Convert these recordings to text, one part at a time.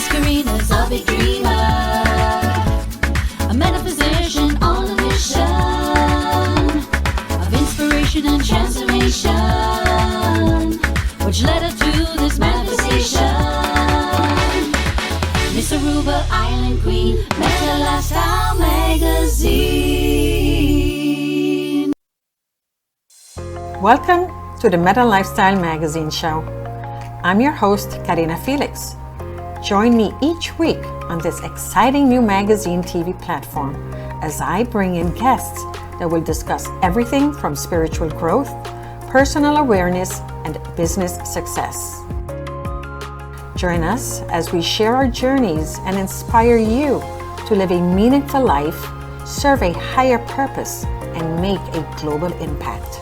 Karina's a big dreamer, a metaphysician on a mission of inspiration and transformation, which led her to this manifestation. Miss Aruba, Island Queen, Meta Lifestyle Magazine. Welcome to the Meta Lifestyle Magazine show. I'm your host, Karina Felix. Join me each week on this exciting new magazine TV platform as I bring in guests that will discuss everything from spiritual growth, personal awareness, and business success. Join us as we share our journeys and inspire you to live a meaningful life, serve a higher purpose, and make a global impact.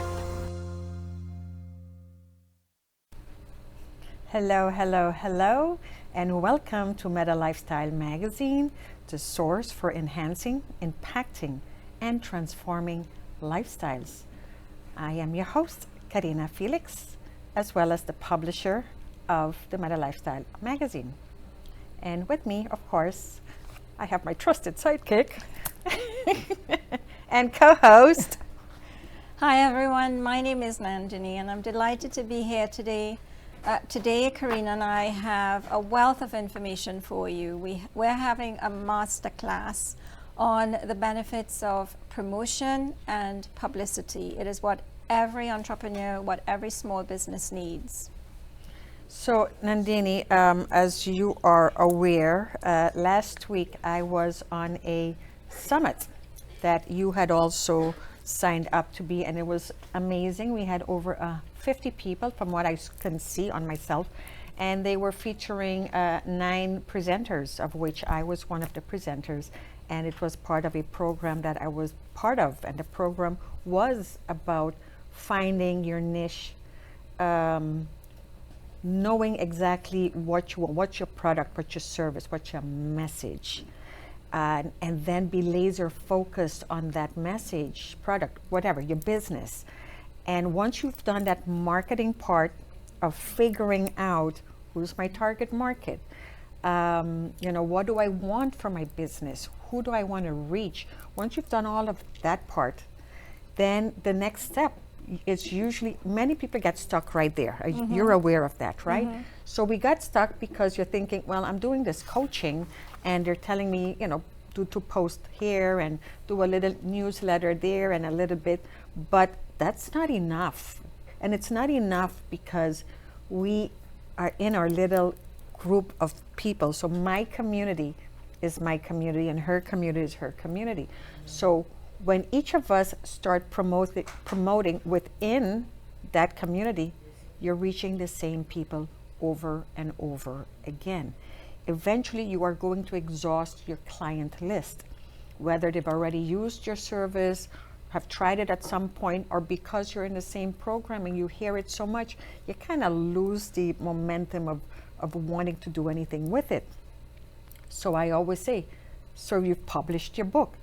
Hello, hello, hello, and welcome to Meta Lifestyle Magazine, the source for enhancing, impacting, and transforming lifestyles. I am your host, Karina Felix, as well as the publisher of the Meta Lifestyle Magazine. And with me, of course, I have my trusted sidekick and co-host. Hi everyone, my name is Nandini and I'm delighted to be here today. Today, Karina and I have a wealth of information for you. We're having a master class on the benefits of promotion and publicity. It is what every entrepreneur, what every small business needs. So, Nandini, as you are aware, last week I was on a summit that you had also signed up to be, and it was amazing. We had over 50 people from what I can see on myself, and they were featuring 9 presenters, of which I was one of the presenters, and it was part of a program that I was part of, and the program was about finding your niche, knowing exactly what you want, what's your product, what's your service, what's your message, and then be laser focused on that message, product, whatever, your business. And once you've done that marketing part of figuring out who's my target market, what do I want for my business, who do I want to reach, once you've done all of that part, then the next step is usually, many people get stuck right there. Mm-hmm. You're aware of that, right? Mm-hmm. So we got stuck because you're thinking, well, I'm doing this coaching and they're telling me, to post here and do a little newsletter there and a little bit, but that's not enough. And it's not enough because we are in our little group of people. So my community is my community and her community is her community. So when each of us start promoting within that community, you're reaching the same people over and over again. Eventually, you are going to exhaust your client list, whether they've already used your service, have tried it at some point, or because you're in the same program and you hear it so much, you kind of lose the momentum of wanting to do anything with it. So I always say, so you've published your book.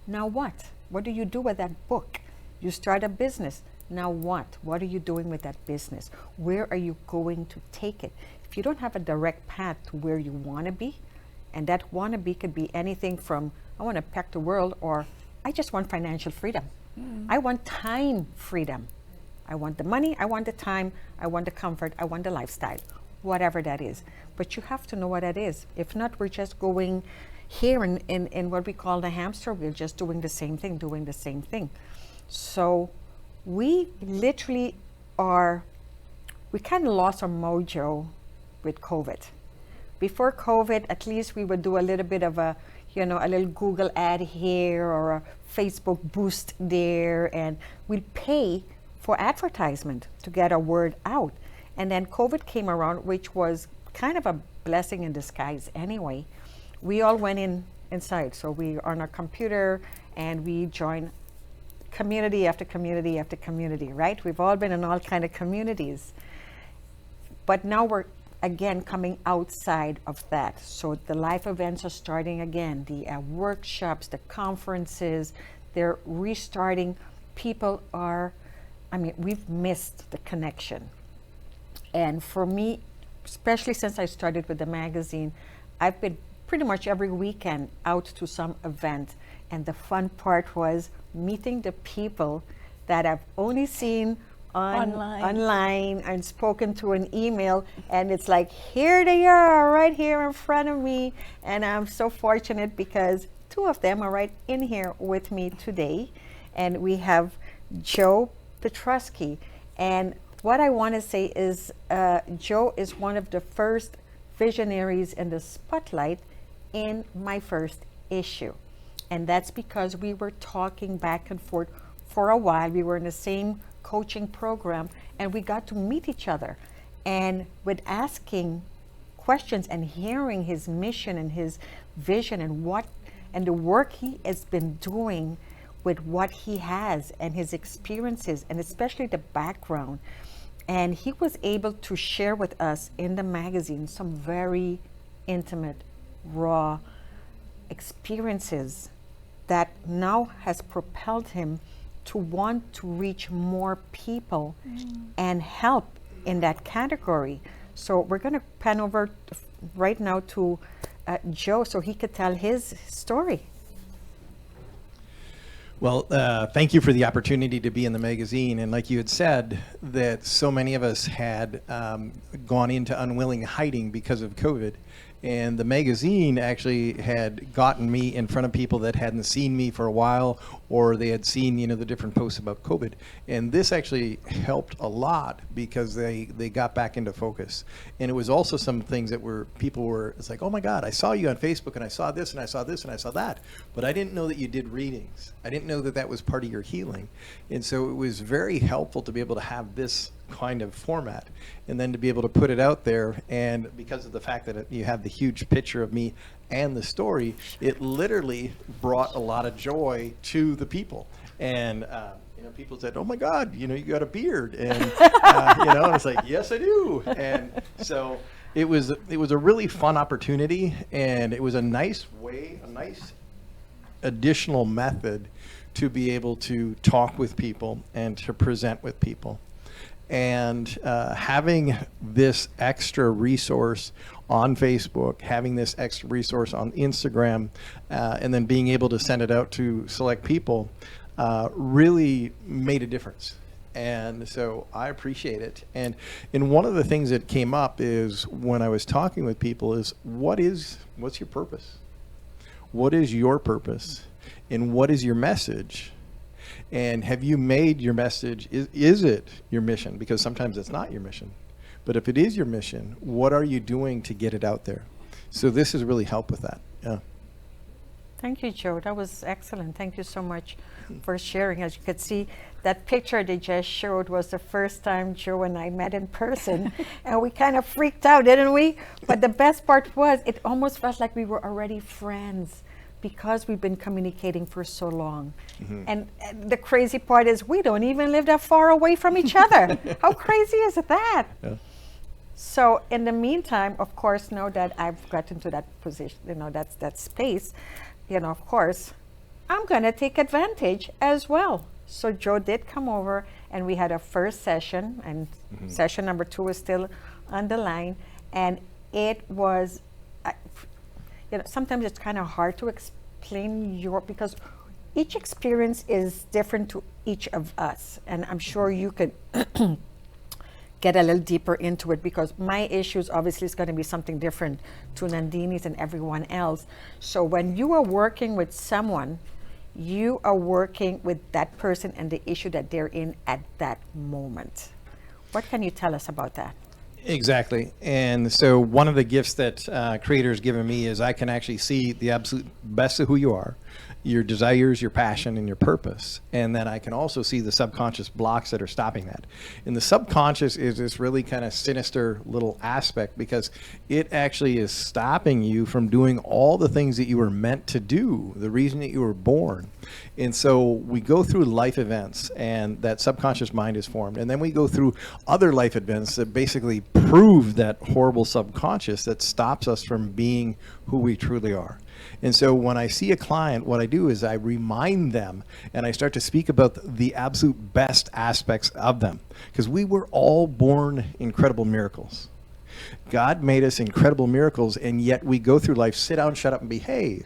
Now what? What do you do with that book? You start a business. Now what? What are you doing with that business? Where are you going to take it? If you don't have a direct path to where you want to be, and that want to be could be anything from, I want to pack the world, or I just want financial freedom. I want time freedom. I want the money, I want the time, I want the comfort, I want the lifestyle, whatever that is. But you have to know what that is. If not, we're just going here in what we call the hamster wheel, just doing the same thing. So we literally we kind of lost our mojo with COVID. Before COVID, at least we would do a little bit of a little Google ad here or a Facebook boost there, and we'd pay for advertisement to get our word out. And then COVID came around, which was kind of a blessing in disguise anyway. We all went inside. So we are on our computer and we joined community after community after community, right? We've all been in all kind of communities. But now we're again coming outside of that. So the live events are starting again, the workshops, the conferences, they're restarting. People are, we've missed the connection. And for me, especially since I started with the magazine, I've been pretty much every weekend out to some event, and the fun part was meeting the people that I've only seen online and spoken to an email, and it's like, here they are right here in front of me, and I'm so fortunate because two of them are right in here with me today, and we have Joe Petrusky. And what I want to say is Joe is one of the first visionaries in the spotlight in my first issue, and that's because we were talking back and forth for a while. We were in the same coaching program, and we got to meet each other, and with asking questions and hearing his mission and his vision and the work he has been doing with what he has and his experiences, and especially the background. And he was able to share with us in the magazine some very intimate, raw experiences that now has propelled him to want to reach more people and help in that category. So we're going to pan over right now to Joe so he could tell his story. Well, thank you for the opportunity to be in the magazine. And like you had said, that so many of us had gone into unwilling hiding because of COVID. And the magazine actually had gotten me in front of people that hadn't seen me for a while, or they had seen, the different posts about COVID. And this actually helped a lot because they got back into focus. And it was also some things that it's like, oh my God, I saw you on Facebook and I saw this and I saw this and I saw that. But I didn't know that you did readings. I didn't know that that was part of your healing. And so it was very helpful to be able to have this kind of format, and then to be able to put it out there. And because of the fact that you have the huge picture of me and the story, it literally brought a lot of joy to the people. And people said, oh my God, you got a beard, and and it's like, yes I do. And so it was a really fun opportunity, and it was a nice additional method to be able to talk with people and to present with people. And having this extra resource on Facebook, having this extra resource on Instagram, and then being able to send it out to select people really made a difference. And so I appreciate it. And one of the things that came up is when I was talking with people is, what's your purpose? What is your purpose? And what is your message? And have you made your message, is it your mission? Because sometimes it's not your mission. But if it is your mission, what are you doing to get it out there? So this has really helped with that. Yeah. Thank you, Joe. That was excellent. Thank you so much for sharing. As you could see, that picture they just showed was the first time Joe and I met in person. And we kind of freaked out, didn't we? But the best part was it almost felt like we were already friends, because we've been communicating for so long. Mm-hmm. And the crazy part is we don't even live that far away from each other. How crazy is that? Yeah. So in the meantime, of course, now that I've gotten to that position, that's that space, of course, I'm gonna take advantage as well. So Joe did come over, and we had a first session, and session number 2 is still on the line, and it was, sometimes it's kind of hard to explain because each experience is different to each of us. And I'm sure you could get a little deeper into it, because my issues obviously is going to be something different to Nandini's and everyone else. So when you are working with someone, you are working with that person and the issue that they're in at that moment. What can you tell us about that? Exactly. And so one of the gifts that Creator's given me is I can actually see the absolute best of who you are, your desires, your passion, and your purpose. And then I can also see the subconscious blocks that are stopping that. And the subconscious is this really kind of sinister little aspect, because it actually is stopping you from doing all the things that you were meant to do, the reason that you were born. And so we go through life events, and that subconscious mind is formed. And then we go through other life events that basically prove that horrible subconscious that stops us from being who we truly are. And so when I see a client, what I do is I remind them, and I start to speak about the absolute best aspects of them, because we were all born incredible miracles. God made us incredible miracles, and yet we go through life, sit down, shut up, and behave.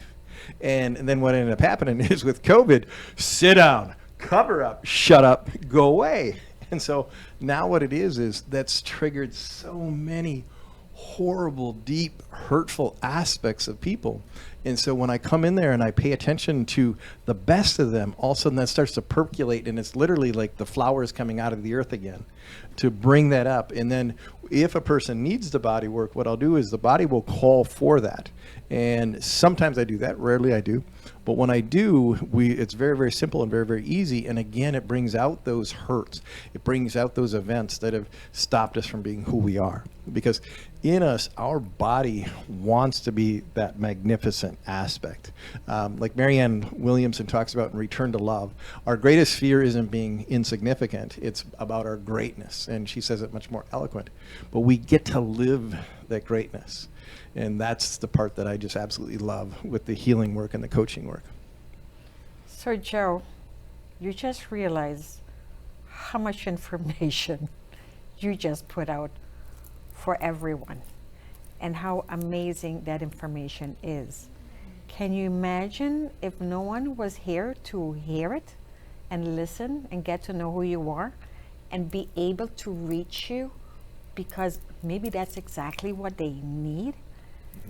And then what ended up happening is with COVID, sit down, cover up, shut up, go away. And so now what it is that's triggered so many horrible, deep, hurtful aspects of people. And so when I come in there and I pay attention to the best of them, all of a sudden that starts to percolate, and it's literally like the flowers coming out of the earth again to bring that up. And then if a person needs the body work, what I'll do is the body will call for that. And sometimes I do that, rarely I do. But when I do, it's very, very simple and very, very easy. And again, it brings out those hurts. It brings out those events that have stopped us from being who we are. Because in us, our body wants to be that magnificent aspect. Like Marianne Williamson talks about in Return to Love, our greatest fear isn't being insignificant. It's about our greatness. And she says it much more eloquent. But we get to live that greatness. And that's the part that I just absolutely love with the healing work and the coaching work. So Joe, you just realize how much information you just put out for everyone and how amazing that information is. Can you imagine if no one was here to hear it and listen and get to know who you are and be able to reach you, because maybe that's exactly what they need?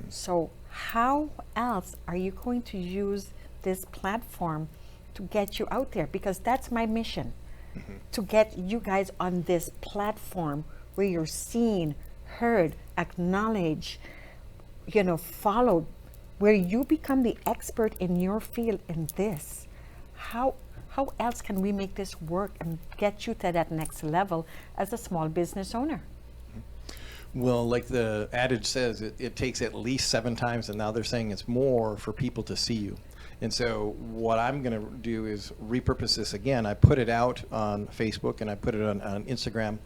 So how else are you going to use this platform to get you out there? Because that's my mission, to get you guys on this platform where you're seen, heard, acknowledged, followed, where you become the expert in your field in this. How else can we make this work and get you to that next level as a small business owner? Well, like the adage says, it takes at least 7 times, and now they're saying it's more for people to see you. And so what I'm going to do is repurpose this again. I put it out on Facebook and I put it on Instagram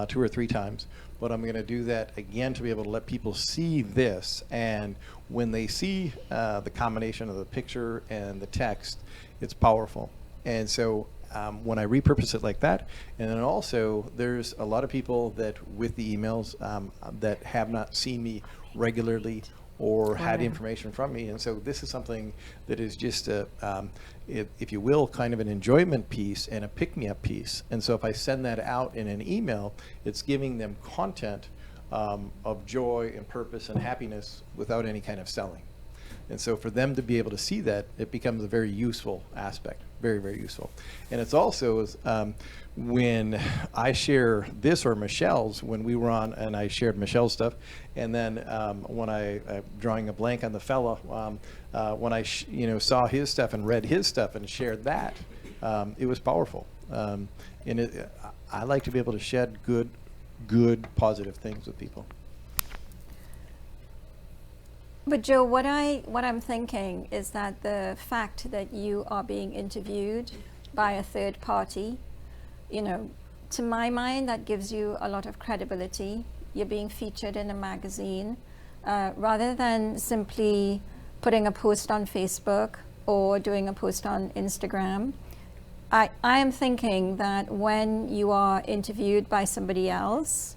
2 or 3 times. But I'm going to do that again to be able to let people see this. And when they see the combination of the picture and the text, it's powerful. And so when I repurpose it like that, and then also there's a lot of people that with the emails that have not seen me regularly or had information from me, and so this is something that is just a, if you will, kind of an enjoyment piece and a pick-me-up piece. And so if I send that out in an email, it's giving them content of joy and purpose and happiness without any kind of selling. And so for them to be able to see that, it becomes a very useful aspect, very, very useful. And it's also when I share this, or Michelle's, when we were on and I shared Michelle's stuff, and then when I'm drawing a blank on the fella, when I saw his stuff and read his stuff and shared that, it was powerful. And I like to be able to shed good, positive things with people. But Joe, what I'm thinking is that the fact that you are being interviewed by a third party, to my mind, that gives you a lot of credibility. You're being featured in a magazine, rather than simply putting a post on Facebook or doing a post on Instagram. I am thinking that when you are interviewed by somebody else,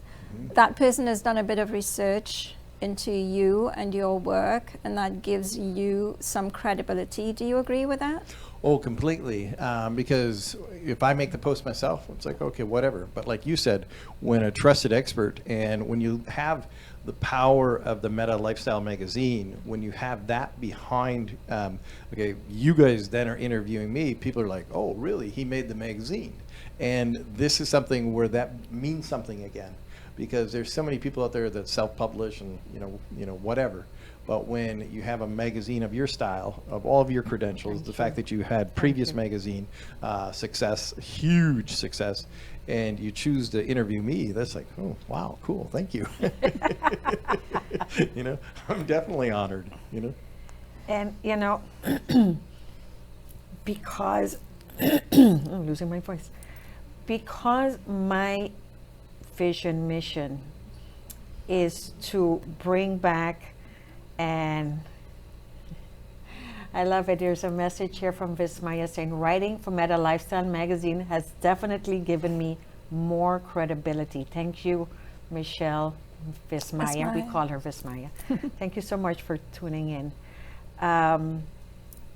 that person has done a bit of research into you and your work, and that gives you some credibility. Do you agree with that? Oh, completely. Because if I make the post myself, it's like, okay, whatever. But like you said, when a trusted expert, and when you have the power of the Meta Lifestyle magazine, when you have that behind, okay, you guys then are interviewing me, people are like, oh, really? He made the magazine. And this is something where that means something again. Because there's so many people out there that self-publish and whatever. But when you have a magazine of your style, of all of your credentials, the fact that you had previous magazine success, huge success, and you choose to interview me, that's like, oh, wow, cool, thank you. I'm definitely honored. And because I'm losing my voice, because my vision mission is to bring back, and I love it. There's a message here from Vismaya saying, writing for Meta Lifestyle magazine has definitely given me more credibility. Thank you, Michelle, Vismaya. We Vismaya. call her Vismaya. Thank you so much for tuning in.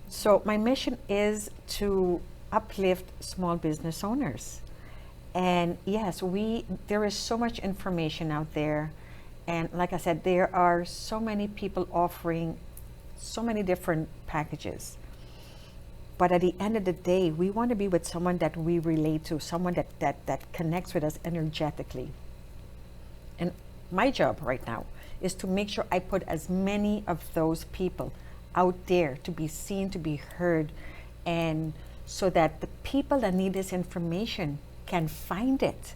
So my mission is to uplift small business owners. And yes, there is so much information out there. And like I said, there are so many people offering so many different packages. But at the end of the day, we want to be with someone that we relate to, someone that connects with us energetically. And my job right now is to make sure I put as many of those people out there to be seen, to be heard, and so that the people that need this information can find it.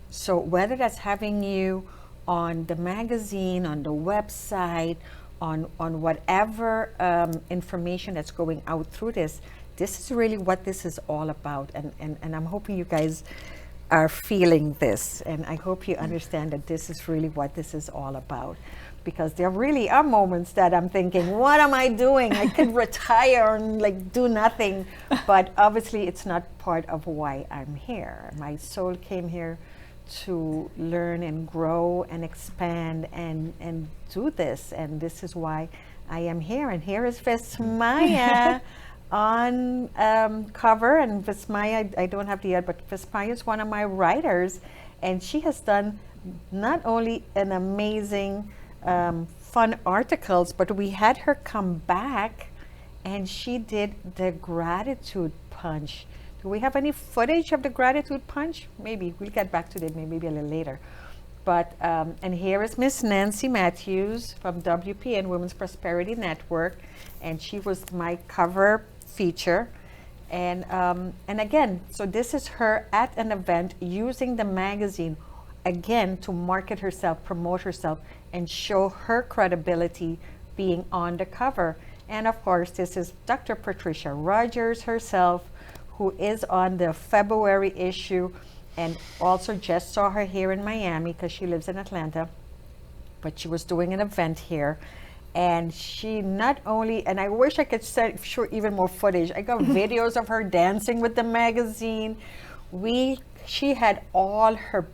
So whether that's having you on the magazine, on the website, on whatever information that's going out through this is really what this is all about. And I'm hoping you guys are feeling this, and I hope you understand that this is really what this is all about. Because there really are moments that I'm thinking, what am I doing? I could retire and like do nothing. But obviously it's not part of why I'm here. My soul came here to learn and grow and expand and do this. And this is why I am here. And here is Vismaya on cover. And Vismaya, I don't have the yet, but Vismaya is one of my writers. And she has done not only an amazing fun articles, but we had her come back and she did the gratitude punch. Do we have any footage of the gratitude punch? Maybe we'll get back to that maybe a little later. But and here is Miss Nancy Matthews from WPN Women's Prosperity Network, and she was my cover feature. And again, so this is her at an event using the magazine again to market herself, promote herself, and show her credibility being on the cover. And of course, this is Dr. Patricia Rogers herself, who is on the February issue, and also just saw her here in Miami because she lives in Atlanta, but she was doing an event here. And she not only, and I wish I could show even more footage. I got videos of her dancing with the magazine. She had all her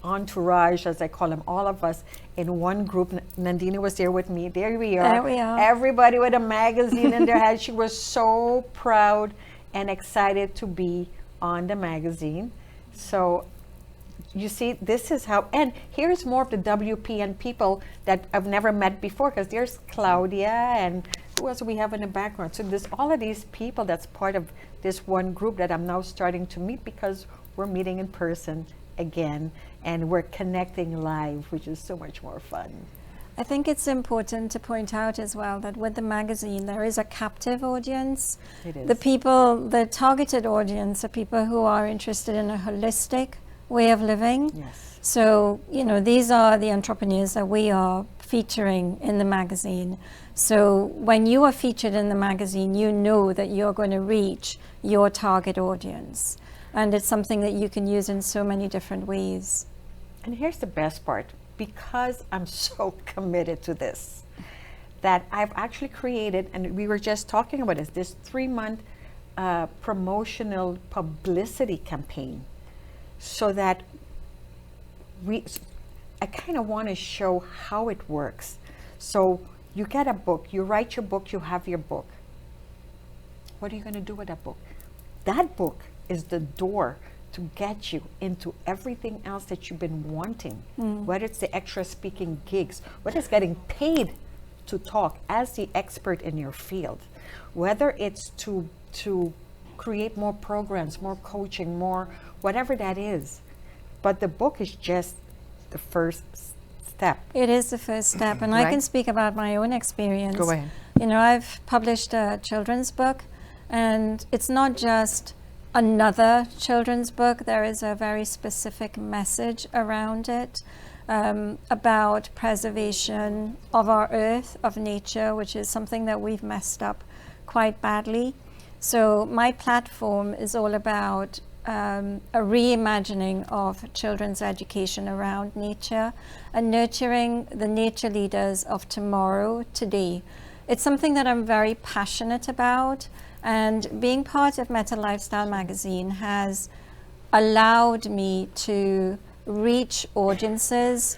entourage, as I call them, all of us in one group. Nandini was there with me. There we are. There we are. Everybody with a magazine in their hand. She was so proud and excited to be on the magazine. So you see, this is how, and here's more of the WPN people that I've never met before, because there's Claudia and who else do we have in the background? So there's all of these people that's part of this one group that I'm now starting to meet because we're meeting in person again and we're connecting live, which is so much more fun. I think it's important to point out as well that with the magazine there is a captive audience. It is. The targeted audience are people who are interested in a holistic way of living. Yes. So, you know, these are the entrepreneurs that we are featuring in the magazine. So when you are featured in the magazine, you know that you're going to reach your target audience. And it's something that you can use in so many different ways. And here's the best part. Because I'm so committed to this, that I've actually created, and we were just talking about this 3-month promotional publicity campaign, so that I kind of want to show how it works. So you get a book, you write your book, you have your book. What are you going to do with that book? That book is the door to get you into everything else that you've been wanting, whether it's the extra speaking gigs, whether it's getting paid to talk as the expert in your field, whether it's to create more programs, more coaching, more whatever that is. But the book is just the first step. It is the first step, and Right. I can speak about my own experience. Go ahead. You know, I've published a children's book, and it's not just another children's book. There is a very specific message around it about preservation of our earth, of nature, which is something that we've messed up quite badly. So my platform is all about a reimagining of children's education around nature and nurturing the nature leaders of tomorrow, today. It's something that I'm very passionate about. And being part of Meta Lifestyle magazine has allowed me to reach audiences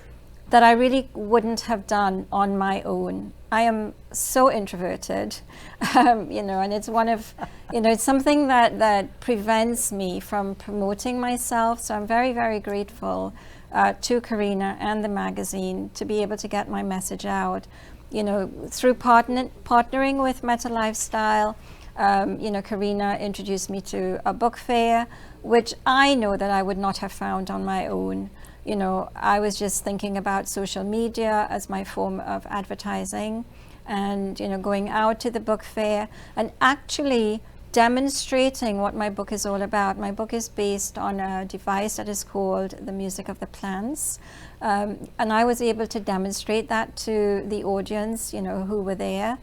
that I really wouldn't have done on my own. I am so introverted, and it's one of, it's something that prevents me from promoting myself. So I'm very, very grateful to Karina and the magazine to be able to get my message out, through partnering with Meta Lifestyle. Karina introduced me to a book fair, which I know that I would not have found on my own. I was just thinking about social media as my form of advertising, and going out to the book fair and actually demonstrating what my book is all about. My book is based on a device that is called the music of the plants, and I was able to demonstrate that to the audience, who were there.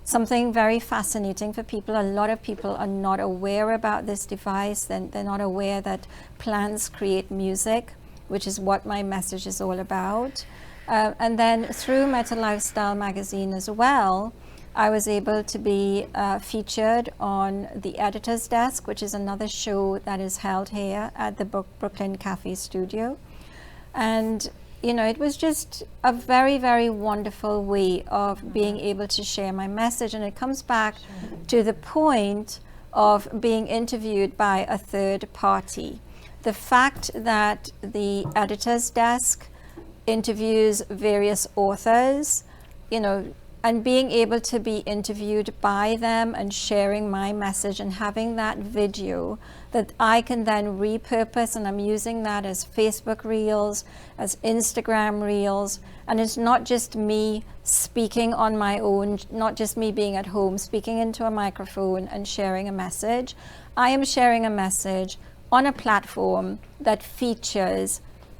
Something very fascinating for people. A lot of people are not aware about this device. They're not aware that plants create music, which is what my message is all about. And then through Meta Lifestyle magazine as well, I was able to be featured on the Editor's Desk, which is another show that is held here at the Brooklyn Cafe Studio. And it was just a very, very wonderful way of being able to share my message. And it comes back to the point of being interviewed by a third party. The fact that the Editor's Desk interviews various authors, and being able to be interviewed by them and sharing my message and having that video that I can then repurpose, and I'm using that as Facebook Reels, as Instagram Reels, and it's not just me speaking on my own, not just me being at home speaking into a microphone and sharing a message. I am sharing a message on a platform that features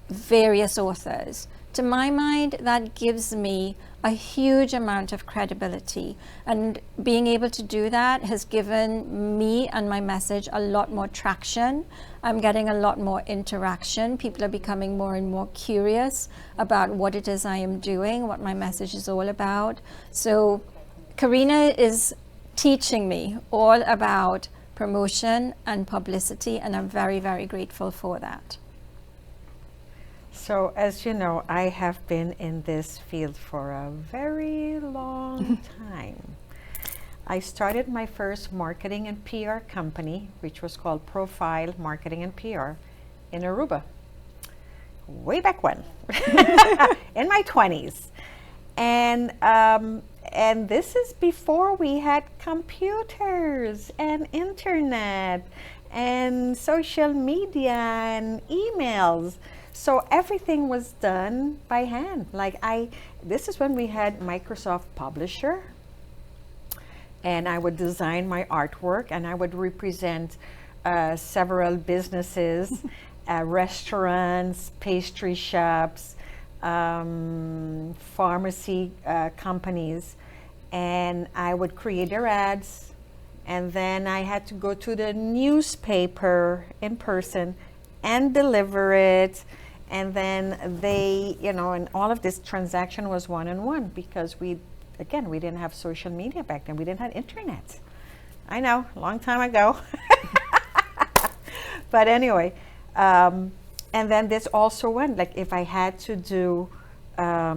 various authors. To my mind, that gives me a huge amount of credibility, and being able to do that has given me and my message a lot more traction. I'm getting a lot more interaction. People are becoming more and more curious about what it is I am doing, what my message is all about. So Karina is teaching me all about promotion and publicity, and I'm very, very grateful for that. So, as you know, I have been in this field for a very long time. I started my first marketing and PR company, which was called Profile Marketing and PR, in Aruba, way back when, in my 20s. And this is before we had computers and internet and social media and emails. So everything was done by hand. This is when we had Microsoft Publisher, and I would design my artwork, and I would represent several businesses, restaurants, pastry shops, pharmacy companies, and I would create their ads, and then I had to go to the newspaper in person and deliver it. And then they, and all of this transaction was one-on-one, because we didn't have social media back then. We didn't have internet. I know, long time ago. But anyway, and then this also went, like if I had to do, I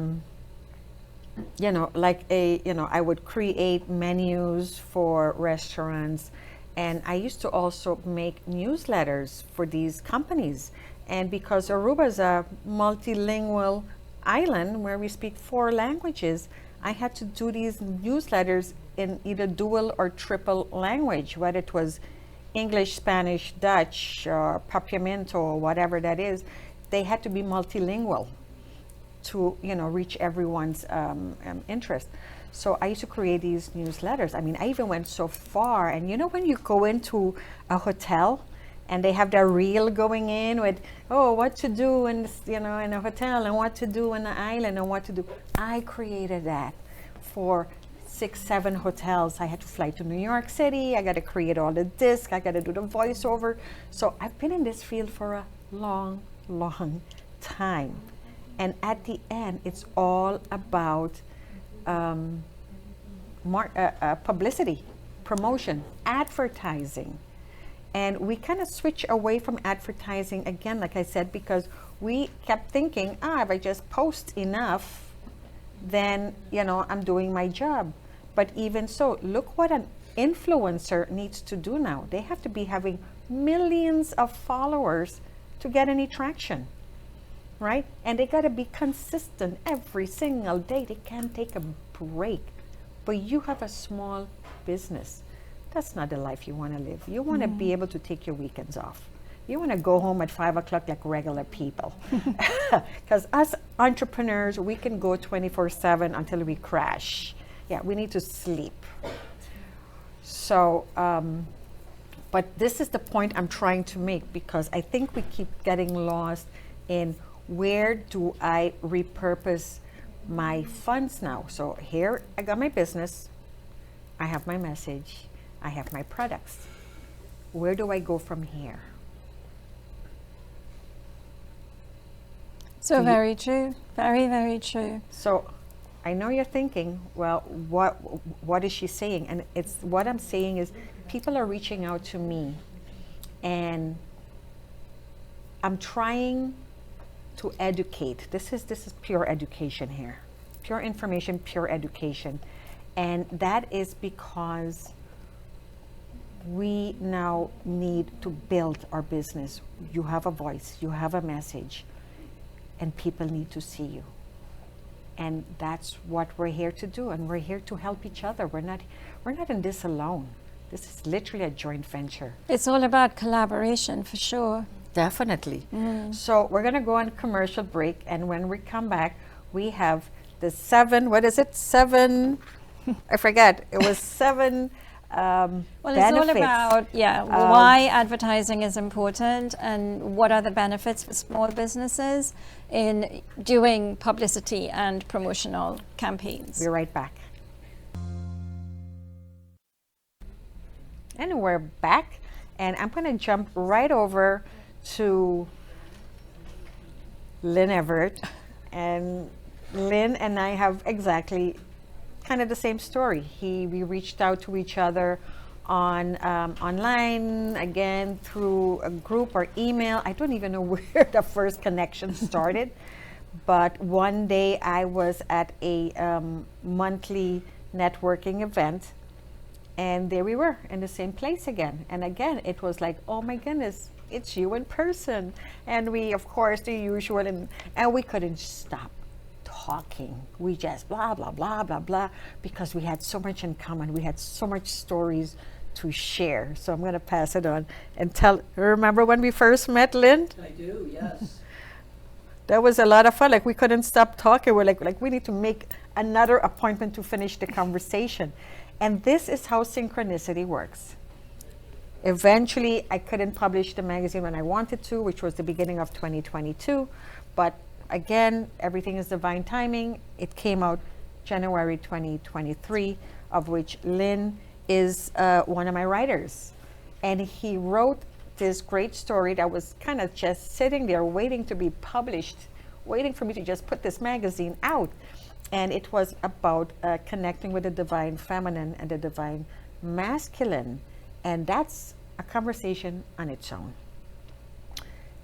would create menus for restaurants. And I used to also make newsletters for these companies. And because Aruba is a multilingual island where we speak 4 languages, I had to do these newsletters in either dual or triple language, whether it was English, Spanish, Dutch, or Papiamento, or whatever that is. They had to be multilingual to reach everyone's interest. So I used to create these newsletters. I mean, I even went so far, and when you go into a hotel and they have their reel going in with, what to do in in a hotel, and what to do in the island, and what to do. I created that for 6, 7 hotels. I had to fly to New York City. I got to create all the discs. I got to do the voiceover. So I've been in this field for a long, long time. And at the end, it's all about publicity, promotion, advertising. And we kind of switch away from advertising again, like I said, because we kept thinking, if I just post enough, then, I'm doing my job. But even so, look what an influencer needs to do now. They have to be having millions of followers to get any traction, right? And they got to be consistent every single day. They can't take a break. But you have a small business. That's not the life you want to live. You want to be able to take your weekends off. You want to go home at 5 o'clock like regular people. Because us entrepreneurs, we can go 24/7 until we crash. Yeah, we need to sleep. So, but this is the point I'm trying to make, because I think we keep getting lost in where do I repurpose my funds now. So here I got my business, I have my message, I have my products. Where do I go from here? So very true, very, very true. So I know you're thinking, well, what is she saying? And it's what I'm saying is people are reaching out to me, and I'm trying to educate. This is pure education here. Pure information, pure education. And that is because we now need to build our business. You have a voice, you have a message, and people need to see you. And that's what we're here to do, and we're here to help each other. We're not in this alone. This is literally a joint venture. It's all about collaboration, for sure. Definitely. So we're going to go on commercial break, and when we come back, we have the seven, I forget, it was seven Well, benefits. it's all about, why advertising is important and what are the benefits for small businesses in doing publicity and promotional campaigns. Be right back. And we're back, and I'm going to jump right over to Lynn Everett. And Lynn and I have exactly kind of the same story. We reached out to each other on online, again through a group or email. I don't even know where the first connection started, but one day I was at a monthly networking event, and there we were in the same place again. And again, it was like, oh my goodness, it's you in person. And we, of course, the usual, and we couldn't stop talking. We just blah, blah, blah, blah, blah, because we had so much in common. We had so much stories to share. So I'm going to pass it on and remember when we first met, Lynn? I do, yes. That was a lot of fun. Like, we couldn't stop talking. We're like we need to make another appointment to finish the conversation. And this is how synchronicity works. Eventually, I couldn't publish the magazine when I wanted to, which was the beginning of 2022. But again, everything is divine timing. It came out January 2023, of which Lynn is one of my writers. And he wrote this great story that was kind of just sitting there waiting to be published, waiting for me to just put this magazine out. And it was about connecting with the divine feminine and the divine masculine. And that's a conversation on its own.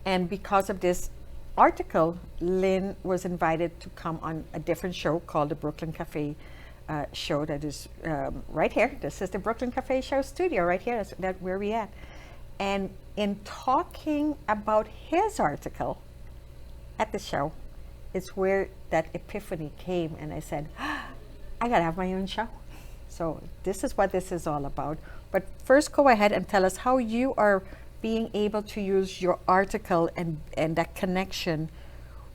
And because of this article, Lynn was invited to come on a different show called the Brooklyn Cafe show that is right here. This is the Brooklyn Cafe show studio right here. That's where we at. And in talking about his article at the show, it's where that epiphany came, and I said, I gotta have my own show. So this is what this is all about. But first, go ahead and tell us how you are being able to use your article and that connection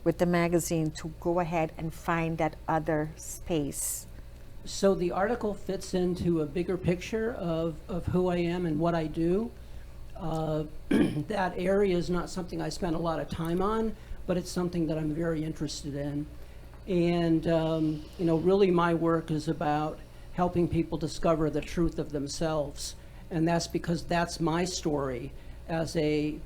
with the magazine to go ahead and find that other space. So the article fits into a bigger picture of who I am and what I do. That area is not something I spend a lot of time on, but it's something that I'm very interested in. And, really my work is about helping people discover the truth of themselves. And that's because that's my story as a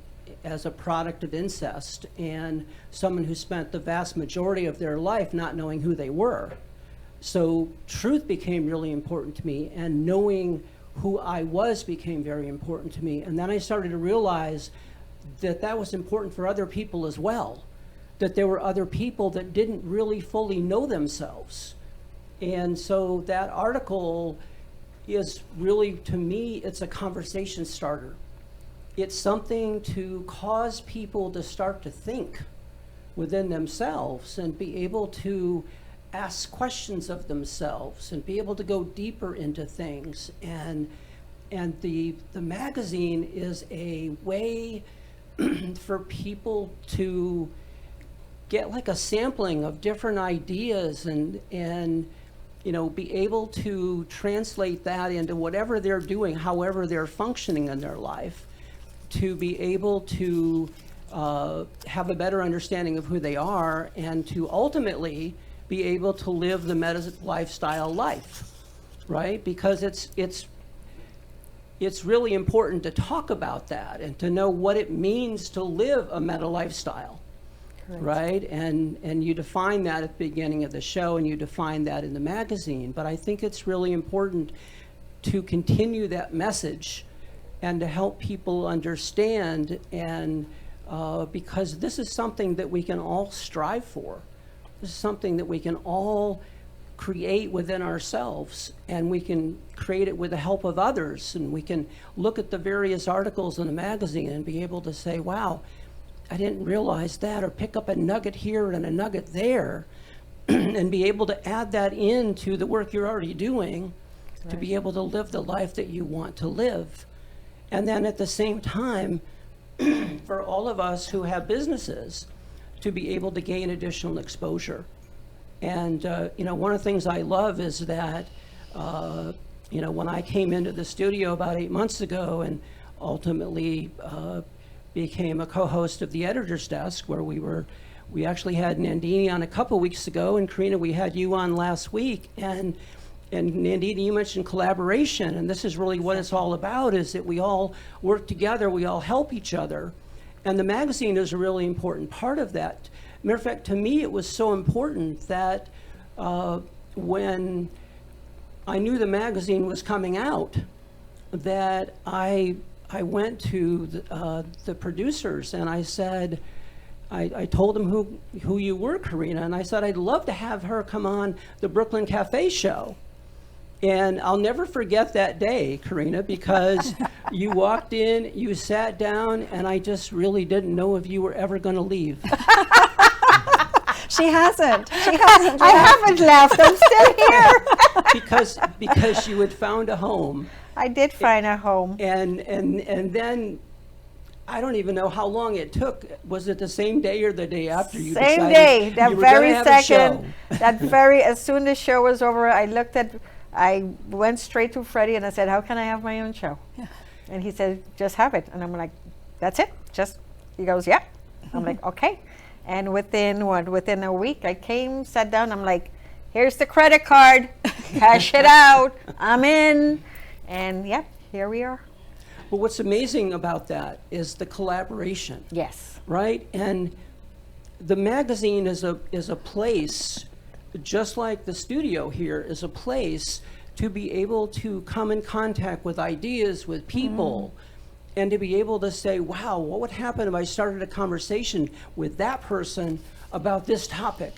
product of incest and someone who spent the vast majority of their life not knowing who they were. So truth became really important to me, and knowing who I was became very important to me. And then I started to realize that that was important for other people as well. that there were other people that didn't really fully know themselves. And so that article is really, to me, it's a conversation starter. It's something to cause people to start to think within themselves and be able to ask questions of themselves and be able to go deeper into things. And the magazine is a way for people to get like a sampling of different ideas and you know, be able to translate that into whatever they're doing, however they're functioning in their life, to be able to have a better understanding of who they are and to ultimately be able to live the meta lifestyle life, right? Because it's really important to talk about that and to know what it means to live a meta lifestyle. Correct. Right? And you define that at the beginning of the show, and you define that in the magazine. But I think it's really important to continue that message and to help people understand, and because this is something that we can all strive for. This is something that we can all create within ourselves, and we can create it with the help of others, and we can look at the various articles in the magazine and be able to say, wow, I didn't realize that, or pick up a nugget here and a nugget there, and be able to add that into the work you're already doing. Right. To be able to live the life that you want to live. And then at the same time, for all of us who have businesses, to be able to gain additional exposure. And you know, one of the things I love is that you know, when I came into the studio about 8 months ago and ultimately became a co-host of the Editor's Desk, where we actually had Nandini on a couple weeks ago, and Karina, we had you on last week, and Nandini, you mentioned collaboration, and this is really what it's all about, is that we all work together, we all help each other, and the magazine is a really important part of that. Matter of fact, to me, it was so important that when I knew the magazine was coming out, that I went to the producers and I said, I told them who you were, Karina, and I said I'd love to have her come on the Brooklyn Cafe show. And I'll never forget that day, Karina, because you walked in, you sat down, and I just really didn't know if you were ever going to leave. She hasn't. I haven't left. I'm still here. because you had found a home. I did find a home. And then I don't even know how long it took. Was it the same day or the day after you decided? Same day. That you were very gonna have a second. show? As soon as the show was over, I went straight to Freddie and I said, how can I have my own show? Yeah. And he said, just have it. And I'm like, that's it? He goes, yeah. I'm like, okay. And within a week, I came, sat down. I'm like, here's the credit card. Cash it out. I'm in. And yeah, here we are. But what's amazing about that is the collaboration. Yes. Right? And the magazine is a place, just like the studio here is a place to be able to come in contact with ideas, with people, and to be able to say, wow, what would happen if I started a conversation with that person about this topic?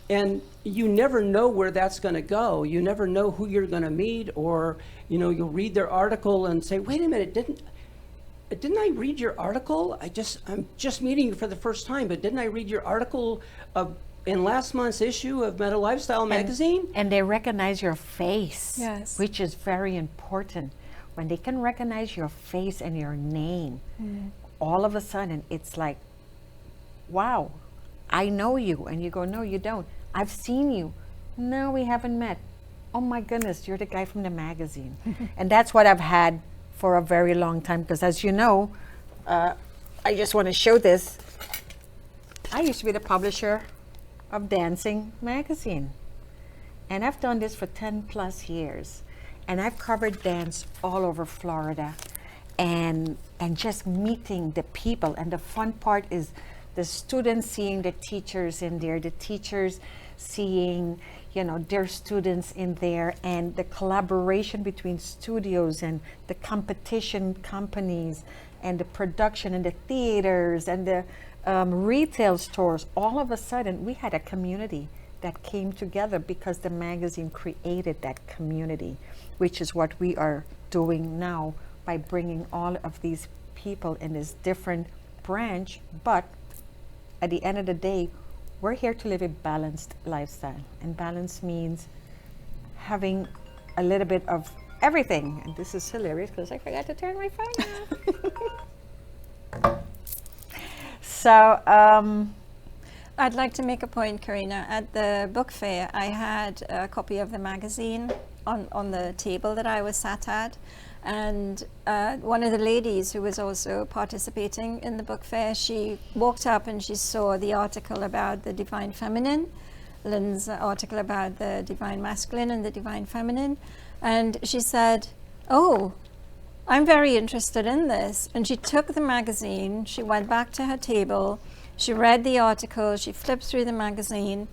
And you never know where that's going to go. You never know who you're going to meet, or you'll read their article and say, wait a minute, didn't I read your article? I'm just meeting you for the first time, but didn't I read your article in last month's issue of Meta Lifestyle magazine? And they recognize your face, yes, which is very important. When they can recognize your face and your name, all of a sudden it's like, wow, I know you. And you go, no, you don't. I've seen you. No, we haven't met. Oh my goodness, you're the guy from the magazine. And that's what I've had for a very long time, because as you know, I just want to show this. I used to be the publisher of Dancing magazine. And I've done this for 10 plus years. And I've covered dance all over Florida, and just meeting the people. And the fun part is the students seeing the teachers in there, the teachers seeing, their students in there, and the collaboration between studios and the competition companies and the production and the theaters and the retail stores. All of a sudden, we had a community that came together because the magazine created that community, which is what we are doing now by bringing all of these people in this different branch. But at the end of the day, we're here to live a balanced lifestyle. And balance means having a little bit of everything. And this is hilarious because I forgot to turn my phone off. So, I'd like to make a point, Karina. At the book fair, I had a copy of the magazine on the table that I was sat at. And one of the ladies who was also participating in the book fair, she walked up and she saw the article about the divine feminine, Lynn's article about the divine masculine and the divine feminine. And she said, "Oh, I'm very interested in this." And she took the magazine, she went back to her table, she read the article, she flipped through the magazine,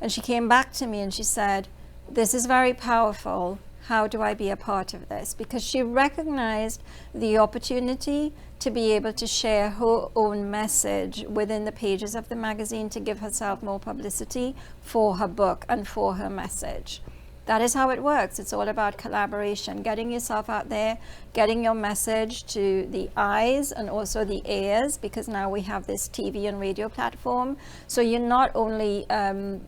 and she came back to me and she said, "This is very powerful. How do I be a part of this?" Because she recognized the opportunity to be able to share her own message within the pages of the magazine to give herself more publicity for her book and for her message. That is how it works. It's all about collaboration, getting yourself out there, getting your message to the eyes and also the ears, because now we have this TV and radio platform. So you're not only, on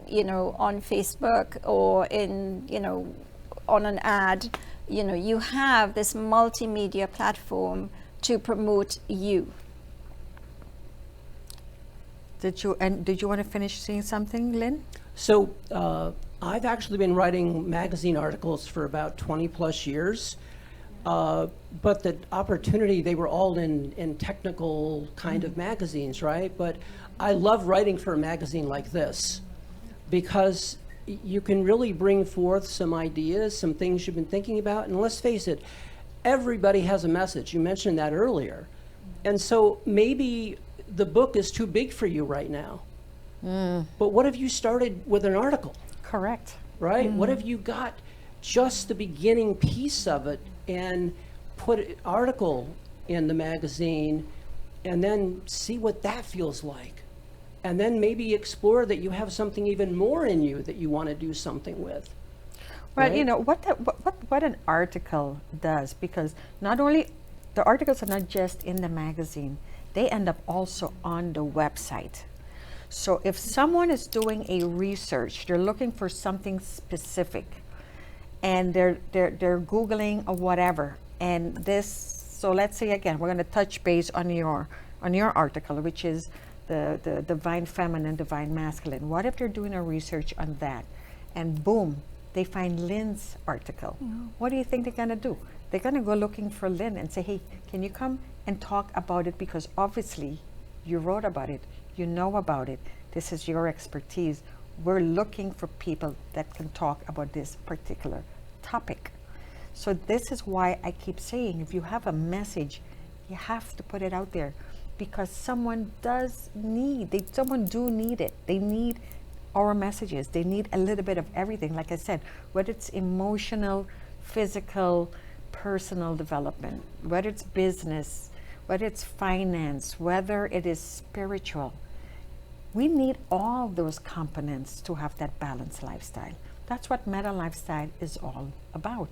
Facebook or on an ad, you have this multimedia platform to promote you. did you want to finish saying something, Lynn? So I've actually been writing magazine articles for about 20 plus years, but the opportunity, they were all in technical kind of magazines, right? But I love writing for a magazine like this because you can really bring forth some ideas, some things you've been thinking about. And let's face it, everybody has a message. You mentioned that earlier. And so maybe the book is too big for you right now. But what if you started with an article? Correct. Right? What if you got just the beginning piece of it and put an article in the magazine and then see what that feels like? And then maybe explore that you have something even more in you that you want to do something with. Well, Right? what an article does, because not only the articles are not just in the magazine, they end up also on the website. So if someone is doing a research, they're looking for something specific, and they're Googling or whatever, and this, so let's say again, we're going to touch base on your article, which is the divine feminine, divine masculine. What if they're doing a research on that, and boom, they find Lynn's article? What do you think they're going to do? They're going to go looking for Lynn and say, "Hey, can you come and talk about it? Because obviously you wrote about it, you know about it, this is your expertise. We're looking for people that can talk about this particular topic." So this is why I keep saying, if you have a message, you have to put it out there, because someone do need it. They need our messages. They need a little bit of everything. Like I said, whether it's emotional, physical, personal development, whether it's business, whether it's finance, whether it is spiritual. We need all those components to have that balanced lifestyle. That's what Meta Lifestyle is all about.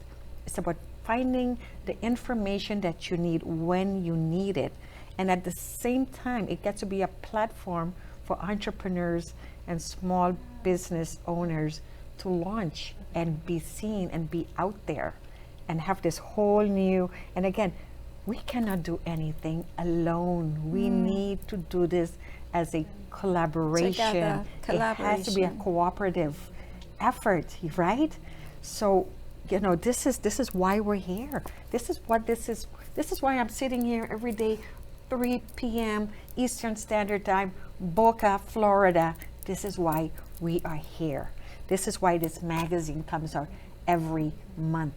It's about finding the information that you need when you need it. And at the same time, it gets to be a platform for entrepreneurs and small business owners to launch and be seen and be out there and have this whole new, and again, we cannot do anything alone. We need to do this as a collaboration. Together, It has to be a collaboration. cooperative effort, right? So, this is why we're here. This is why I'm sitting here every day, 3 p.m. Eastern Standard Time, Boca, Florida. This is why we are here. This is why this magazine comes out every month,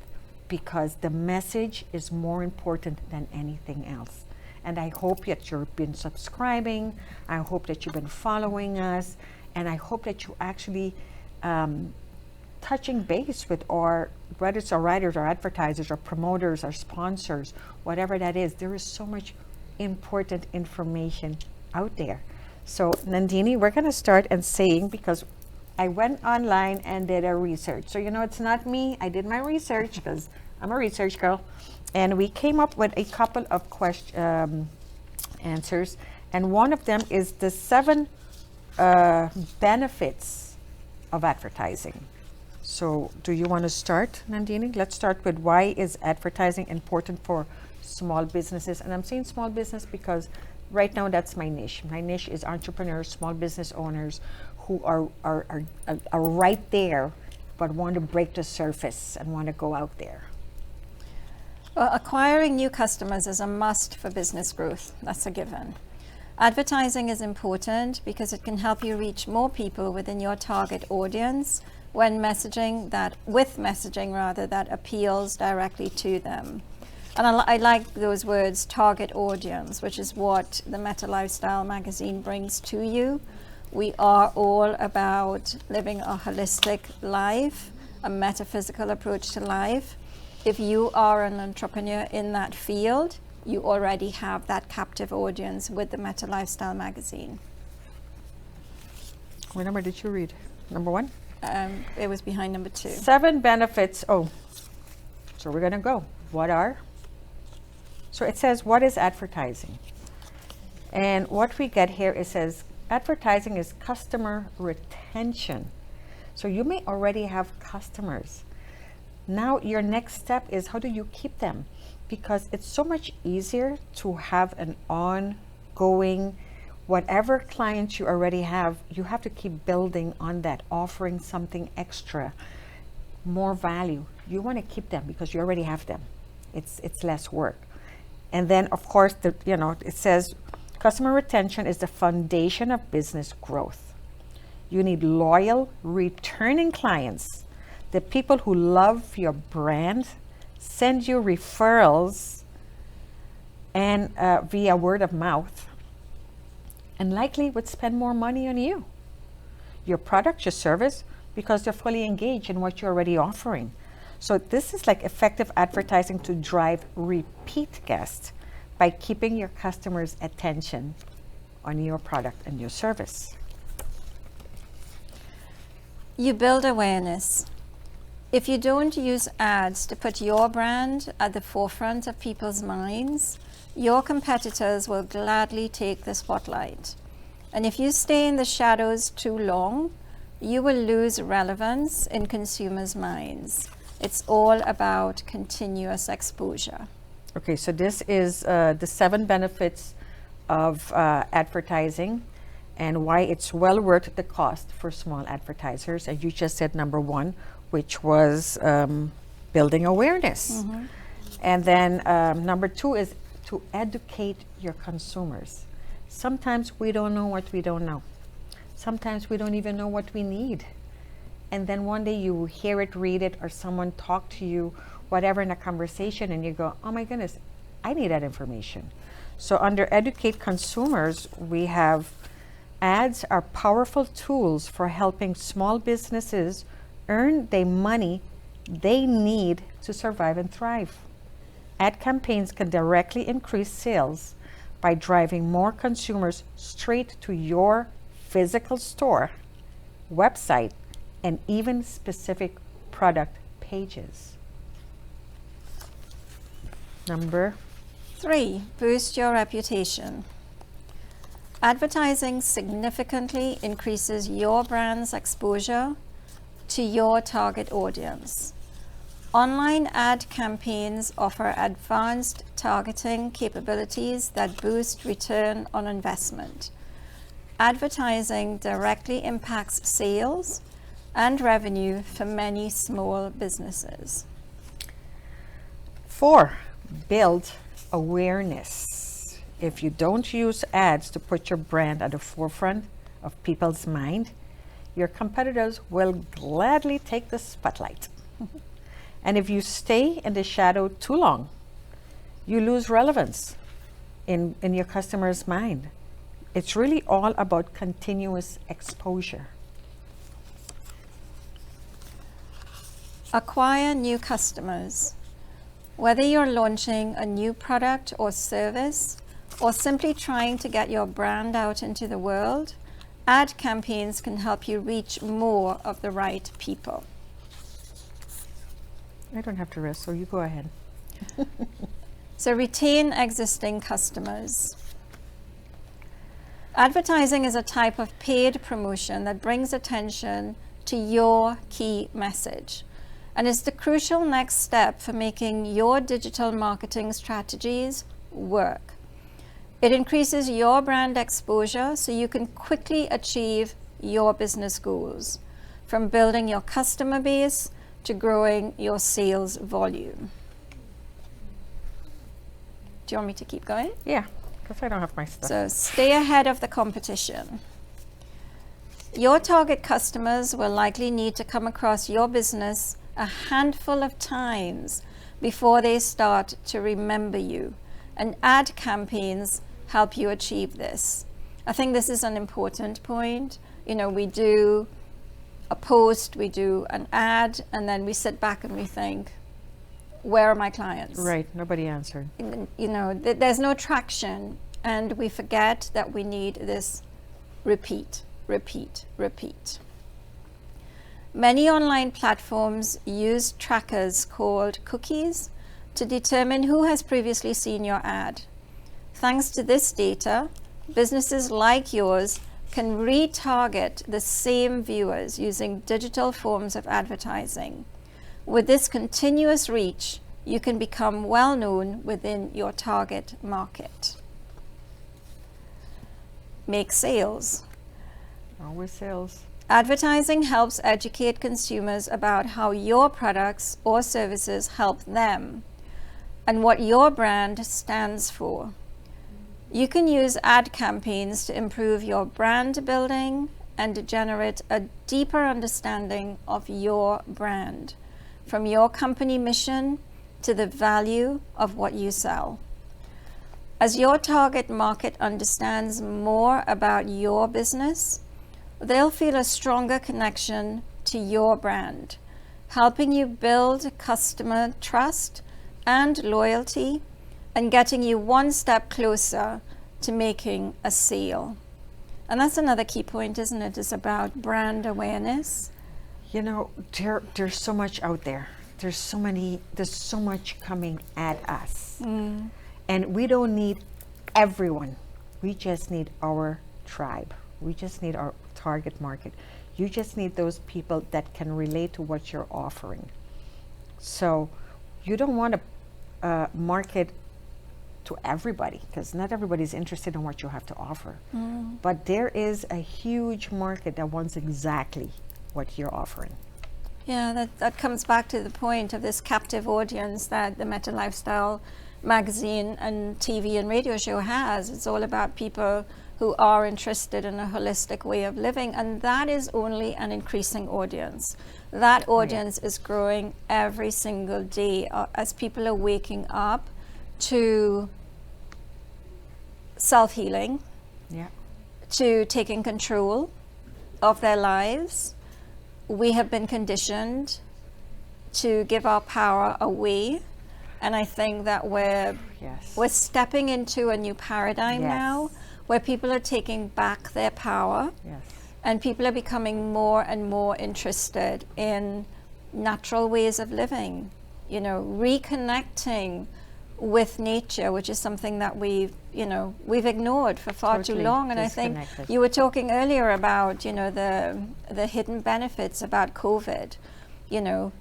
because the message is more important than anything else. And I hope that you've been subscribing. I hope that you've been following us. And I hope that you actually touching base with whether it's our writers or advertisers or promoters or sponsors, whatever that is. There is so much important information out there. So Nandini, we're going to start and saying, because I went online and did a research. So, it's not me. I did my research because I'm a research girl. And we came up with a couple of answers. And one of them is the 7 benefits of advertising. So do you want to start, Nandini? Let's start with why is advertising important for small businesses? And I'm saying small business because right now that's my niche. My niche is entrepreneurs, small business owners who are right there but want to break the surface and want to go out there. Well, acquiring new customers is a must for business growth. That's a given. Advertising is important because it can help you reach more people within your target audience when messaging that appeals directly to them. And I like those words, target audience, which is what the Meta Lifestyle magazine brings to you. We are all about living a holistic life, a metaphysical approach to life. If you are an entrepreneur in that field, you already have that captive audience with the Meta Lifestyle magazine. What number did you read? Number 1? It was behind number 2. 7 benefits. Oh, so we're going to go. What are? So it says, what is advertising? And what we get here, it says, advertising is customer retention. So you may already have customers. Now your next step is, how do you keep them? Because it's so much easier to have an ongoing, whatever clients you already have, you have to keep building on that, offering something extra, more value. You want to keep them because you already have them. It's less work. And then, of course, it says customer retention is the foundation of business growth. You need loyal, returning clients, the people who love your brand, send you referrals and via word of mouth, and likely would spend more money on you, your product, your service, because they're fully engaged in what you're already offering. So this is like effective advertising to drive repeat guests by keeping your customers' attention on your product and your service. You build awareness. If you don't use ads to put your brand at the forefront of people's minds, your competitors will gladly take the spotlight. And if you stay in the shadows too long, you will lose relevance in consumers' minds. It's all about continuous exposure. Okay, so this is the 7 benefits of advertising and why it's well worth the cost for small advertisers. And you just said number 1, which was building awareness. Mm-hmm. And then number 2 is to educate your consumers. Sometimes we don't know what we don't know. Sometimes we don't even know what we need. And then one day you hear it, read it, or someone talk to you, whatever, in a conversation, and you go, oh my goodness, I need that information. So under educate consumers, we have ads are powerful tools for helping small businesses earn the money they need to survive and thrive. Ad campaigns can directly increase sales by driving more consumers straight to your physical store, website, and even specific product pages. Number 3, boost your reputation. Advertising significantly increases your brand's exposure to your target audience. Online ad campaigns offer advanced targeting capabilities that boost return on investment. Advertising directly impacts sales and revenue for many small businesses. 4, build awareness. If you don't use ads to put your brand at the forefront of people's mind, your competitors will gladly take the spotlight. And if you stay in the shadow too long, you lose relevance in your customer's mind. It's really all about continuous exposure. Acquire new customers. Whether you're launching a new product or service, or simply trying to get your brand out into the world, ad campaigns can help you reach more of the right people. I don't have to rest, so you go ahead. So retain existing customers. Advertising is a type of paid promotion that brings attention to your key message, and is the crucial next step for making your digital marketing strategies work. It increases your brand exposure so you can quickly achieve your business goals, from building your customer base to growing your sales volume. Do you want me to keep going? Yeah, because I don't have my stuff. So stay ahead of the competition. Your target customers will likely need to come across your business a handful of times before they start to remember you, and ad campaigns help you achieve this. I think this is an important point. You know, we do a post, we do an ad, and then we sit back and we think, where are my clients? Right, nobody answered. You know, there's no traction, and we forget that we need this repeat, repeat, repeat. Many online platforms use trackers called cookies to determine who has previously seen your ad. Thanks to this data, businesses like yours can retarget the same viewers using digital forms of advertising. With this continuous reach, you can become well known within your target market. Make sales. Always sales. Advertising helps educate consumers about how your products or services help them and what your brand stands for. You can use ad campaigns to improve your brand building and to generate a deeper understanding of your brand, from your company mission to the value of what you sell. As your target market understands more about your business, they'll feel a stronger connection to your brand, helping you build customer trust and loyalty, and getting you one step closer to making a sale. And that's another key point, isn't it? It's about brand awareness. You know, there's so much out there. There's so much coming at us. And we don't need everyone. We just need our tribe. We just need our target market. You just need those people that can relate to what you're offering. So you don't want to market to everybody, because not everybody's interested in what you have to offer. But there is a huge market that wants exactly what you're offering. Yeah, that comes back to the point of this captive audience that the Meta Lifestyle magazine and TV and radio show has. It's all about people who are interested in a holistic way of living, and that is only an increasing audience. That audience is growing every single day as people are waking up to self-healing, to taking control of their lives. We have been conditioned to give our power away, and I think that we're stepping into a new paradigm now, where people are taking back their power, and people are becoming more and more interested in natural ways of living, you know, reconnecting with nature, which is something that we've ignored for far too long. And I think you were talking earlier about, you know, the hidden benefits about COVID. You know,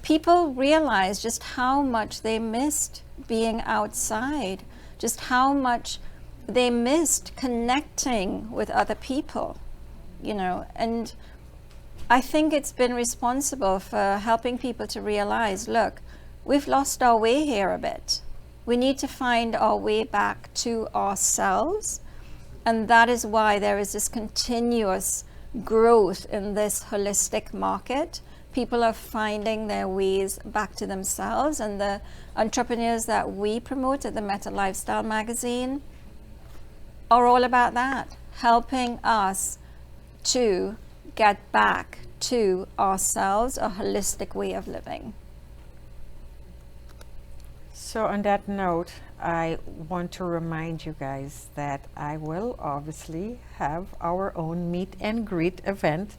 people realize just how much they missed being outside, just how much they missed connecting with other people, you know. And I think it's been responsible for helping people to realize, look, we've lost our way here a bit. We need to find our way back to ourselves. And that is why there is this continuous growth in this holistic market. People are finding their ways back to themselves. And the entrepreneurs that we promote at the Meta Lifestyle magazine are all about that, helping us to get back to ourselves, a holistic way of living. So on that note, I want to remind you guys that I will obviously have our own meet and greet event,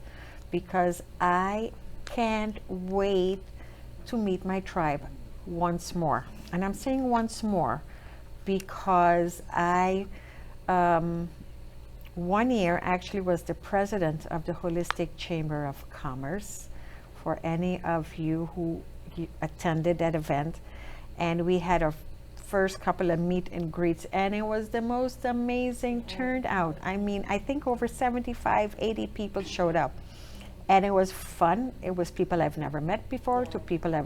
because I can't wait to meet my tribe once more. And I'm saying once more because I, 1 year actually was the president of the Holistic Chamber of Commerce, for any of you who attended that event. And we had our first couple of meet and greets, and it was the most amazing turnout. I mean, I think over 75, 80 people showed up. And it was fun. It was people I've never met before to people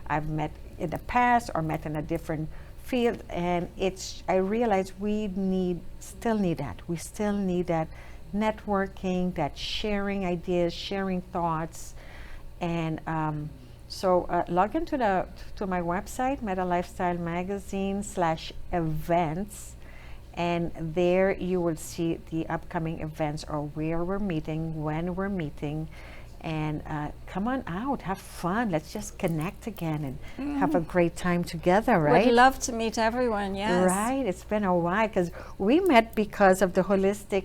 I've met in the past or met in a different field. And I realized we still need that. We still need that networking, that sharing ideas, sharing thoughts. And so log into my website, Meta Lifestyle Magazine /events. And there you will see the upcoming events, or where we're meeting, when we're meeting. And come on out, have fun. Let's just connect again and have a great time together, right? Would love to meet everyone, yes. Right, it's been a while, because we met because of the Holistic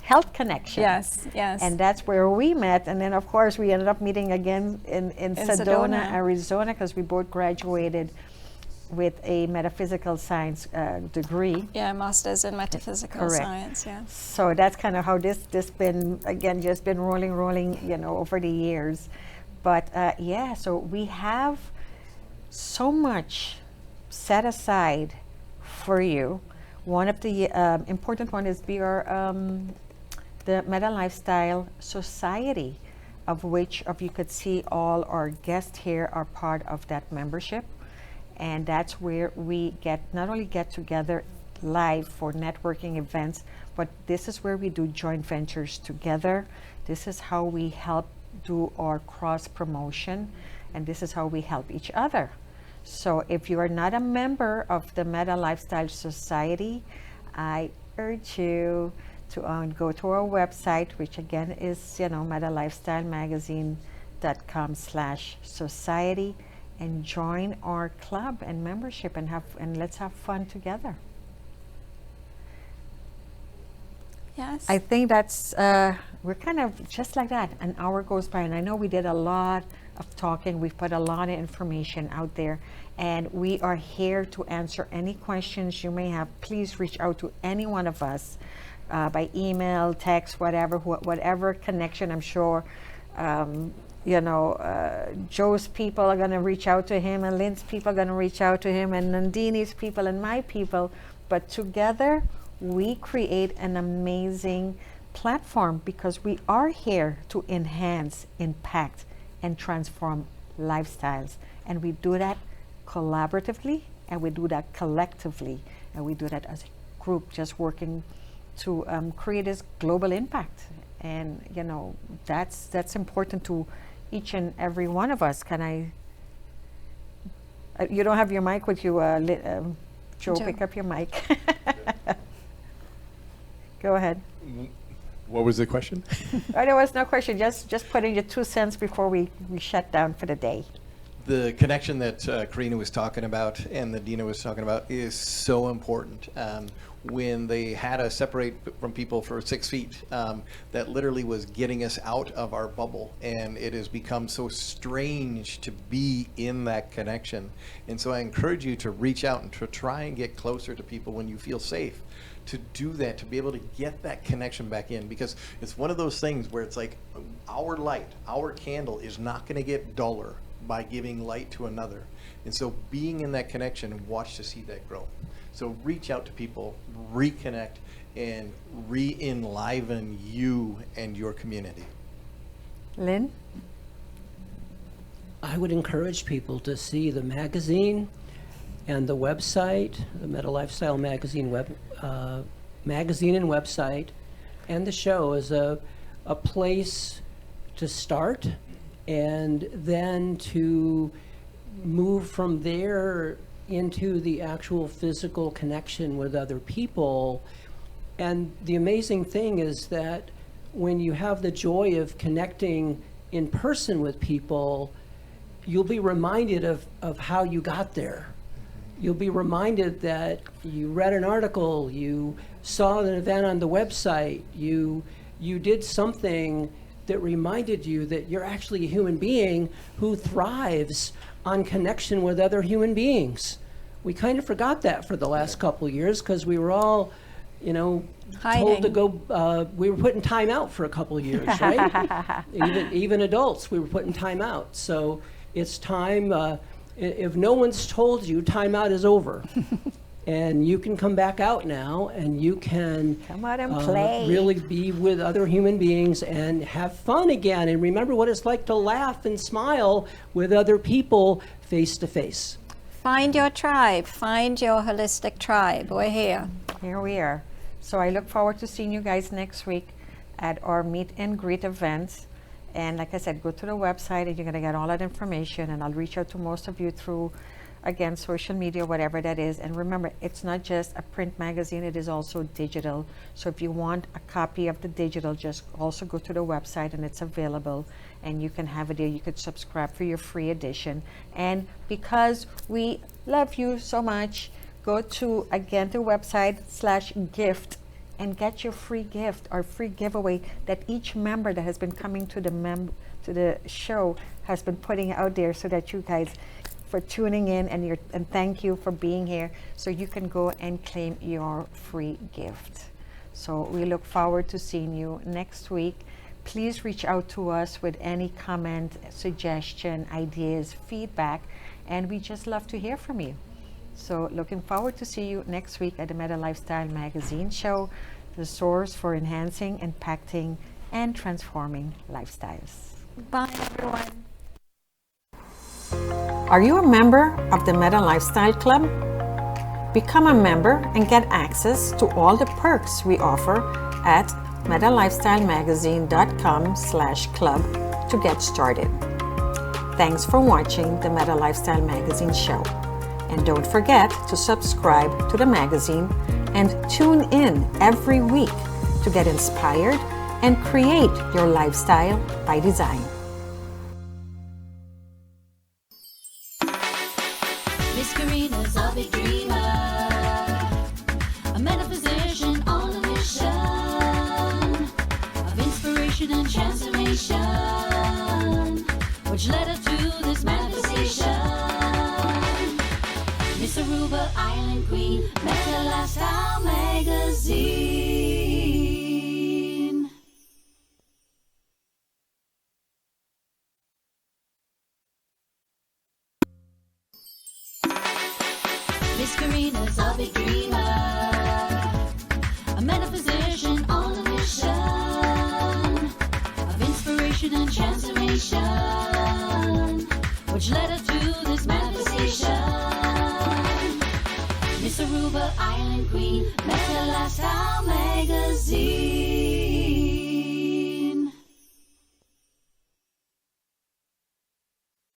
Health Connection. Yes, yes. And that's where we met. And then, of course, we ended up meeting again in Sedona, Arizona, because we both graduated with a Metaphysical Science degree. Yeah, Masters in Metaphysical Correct. Science, yeah. So that's kind of how this been, again, just been rolling, over the years. But yeah, so we have so much set aside for you. One of the important one is the Meta Lifestyle Society, of which you could see all our guests here are part of that membership. And that's where we not only get together live for networking events, but this is where we do joint ventures together. This is how we help do our cross promotion, and this is how we help each other. So if you are not a member of the Meta Lifestyle Society, I urge you to go to our website, which again is metalifestylemagazine.com/society, and join our club and membership, and let's have fun together. Yes. I think that's we're kind of just like that. An hour goes by, and I know we did a lot of talking. We've put a lot of information out there, and we are here to answer any questions you may have. Please reach out to any one of us by email, text, whatever connection. I'm sure Joe's people are going to reach out to him, and Lynn's people are going to reach out to him, and Nandini's people and my people. But together we create an amazing platform, because we are here to enhance, impact, and transform lifestyles. And we do that collaboratively, and we do that collectively, and we do that as a group, just working to create this global impact. And that's important to each and every one of us. Can I? You don't have your mic with you, Joe. Pick up your mic. Go ahead. What was the question? Oh, there was no question. Just putting your 2 cents before we shut down for the day. The connection that Karina was talking about and that Dina was talking about is so important. When they had us separate from people for 6 feet, that literally was getting us out of our bubble, and it has become so strange to be in that connection. And so I encourage you to reach out and to try and get closer to people when you feel safe, to do that, to be able to get that connection back in, because it's one of those things where it's like our light, our candle is not going to get duller by giving light to another. And so being in that connection, watch to see that grow. So reach out to people, reconnect, and re-enliven you and your community. Lynn? I would encourage people to see the magazine and the website, the Meta Lifestyle Magazine magazine and website, and the show as a place to start, and then to move from there into the actual physical connection with other people. And the amazing thing is that when you have the joy of connecting in person with people, you'll be reminded of how you got there. you'll be reminded that you read an article, you saw an event on the website, you did something that reminded you that you're actually a human being who thrives on connection with other human beings. We kind of forgot that for the last couple of years because we were all, told to Hiding. go, we were putting time out for a couple of years, right? even adults, we were putting time out. So it's time, if no one's told you, time out is over. And you can come back out now and you can Come out and play. really be with other human beings and have fun again. And remember what it's like to laugh and smile with other people face to face. Find your tribe. Find your holistic tribe. We're here. Here we are. So I look forward to seeing you guys next week at our meet and greet events. And like I said, go to the website and you're going to get all that information. And I'll reach out to most of you through, again, social media, whatever that is. And remember, it's not just a print magazine, it is also digital. So if you want a copy of the digital, just also go to the website and it's available. And you can have it there. You could subscribe for your free edition. And because we love you so much, go to, again, the website /gift and get your free gift or free giveaway that each member that has been coming to the show has been putting out there, so that you guys, for tuning in and thank you for being here, so you can go and claim your free gift. So we look forward to seeing you next week. Please reach out to us with any comment, suggestion, ideas, feedback, and we just love to hear from you. So looking forward to see you next week at the Meta Lifestyle Magazine Show, the source for enhancing, impacting, and transforming lifestyles. Bye, everyone. Are you a member of the Meta Lifestyle Club? Become a member and get access to all the perks we offer at metalifestylemagazine.com/club to get started. Thanks for watching the Meta Lifestyle Magazine Show. And don't forget to subscribe to the magazine and tune in every week to get inspired and create your lifestyle by design. Miss Karina's a big dreamer, a metaphysician on a mission of inspiration and transformation, which led her to this manifestation. Miss Aruba, Island Queen, Meta Lifestyle Magazine. Miss Karina's a big dreamer, a metaphysician on a mission of inspiration and transformation, which led her to this manifestation. Miss Aruba, Island Queen, Meta Lifestyle Magazine.